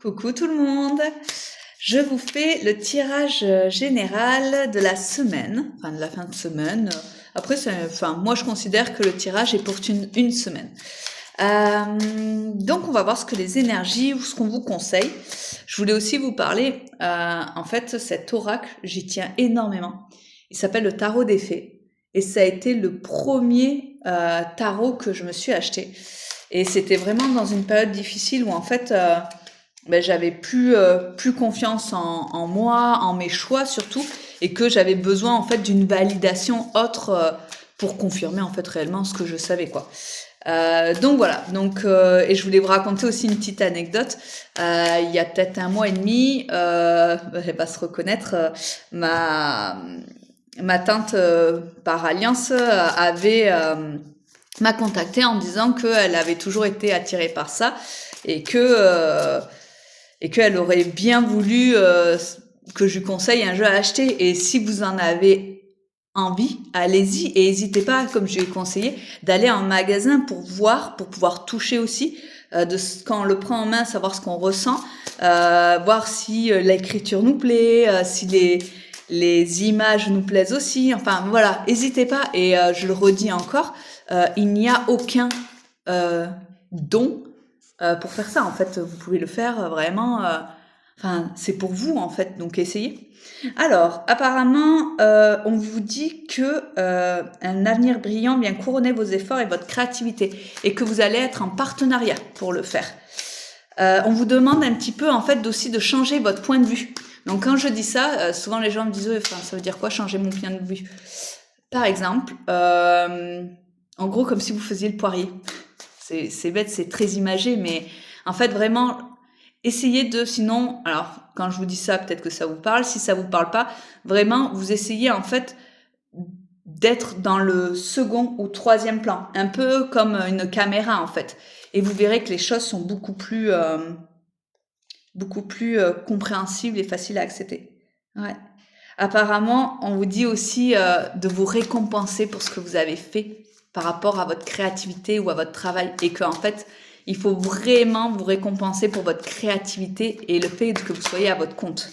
Coucou tout le monde! Je vous fais le tirage général de la semaine, enfin de la fin de semaine. Après, moi je considère que le tirage est pour une semaine. Donc on va voir ce que les énergies ou ce qu'on vous conseille. Je voulais aussi vous parler, en fait, cet oracle, j'y tiens énormément. Il s'appelle le tarot des fées et ça a été le premier tarot que je me suis acheté. Et c'était vraiment dans une période difficile où en fait j'avais plus confiance en moi, en mes choix surtout, et que j'avais besoin en fait d'une validation autre pour confirmer en fait réellement ce que je savais quoi. Donc voilà, et je voulais vous raconter aussi une petite anecdote. Il y a peut-être un mois et demi, elle va se reconnaître, ma tante par alliance m'a contactée en me disant qu'elle avait toujours été attirée par ça et qu'elle aurait bien voulu que je lui conseille un jeu à acheter. Et si vous en avez envie, allez-y et n'hésitez pas, comme je lui ai conseillé, d'aller en magasin pour voir, pour pouvoir toucher aussi, quand on le prend en main, savoir ce qu'on ressent, voir si l'écriture nous plaît, si les images nous plaisent aussi. Enfin voilà, n'hésitez pas. Et je le redis encore, il n'y a aucun don pour faire ça. En fait, vous pouvez le faire vraiment. C'est pour vous en fait, donc essayez. Alors, apparemment, on vous dit que un avenir brillant vient couronner vos efforts et votre créativité, et que vous allez être en partenariat pour le faire. On vous demande un petit peu en fait aussi de changer votre point de vue. Donc quand je dis ça, souvent les gens me disent ça veut dire quoi changer mon point de vue? Par exemple, en gros comme si vous faisiez le poirier. C'est bête, c'est très imagé, mais en fait vraiment essayez sinon, alors quand je vous dis ça, peut-être que ça vous parle, si ça vous parle pas, vraiment vous essayez en fait d'être dans le second ou troisième plan, un peu comme une caméra en fait, et vous verrez que les choses sont beaucoup plus compréhensibles et faciles à accepter. Ouais. Apparemment, on vous dit aussi de vous récompenser pour ce que vous avez fait par rapport à votre créativité ou à votre travail, et qu'en fait, il faut vraiment vous récompenser pour votre créativité et le fait que vous soyez à votre compte.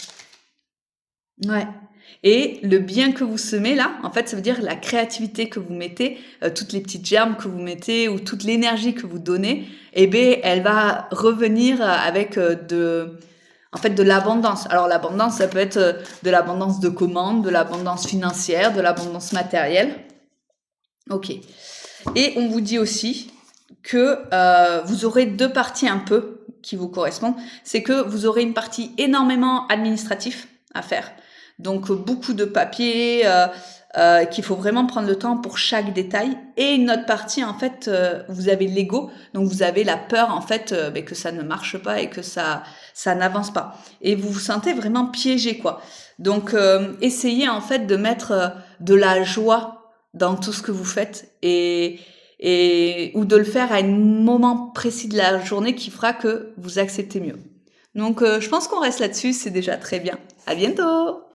Ouais. Et le bien que vous semez là, en fait, ça veut dire la créativité que vous mettez, toutes les petites germes que vous mettez ou toute l'énergie que vous donnez, elle va revenir avec de l'abondance. Alors l'abondance, ça peut être de l'abondance de commandes, de l'abondance financière, de l'abondance matérielle. Ok. Et on vous dit aussi que vous aurez deux parties un peu qui vous correspondent. C'est que vous aurez une partie énormément administrative à faire. Donc beaucoup de papiers, qu'il faut vraiment prendre le temps pour chaque détail. Et une autre partie, en fait, vous avez l'ego. Donc vous avez la peur, en fait, que ça ne marche pas et que ça n'avance pas. Et vous vous sentez vraiment piégé, quoi. Donc essayez, en fait, de mettre de la joie dans tout ce que vous faites ou de le faire à un moment précis de la journée qui fera que vous acceptez mieux. Donc je pense qu'on reste là-dessus, c'est déjà très bien. À bientôt!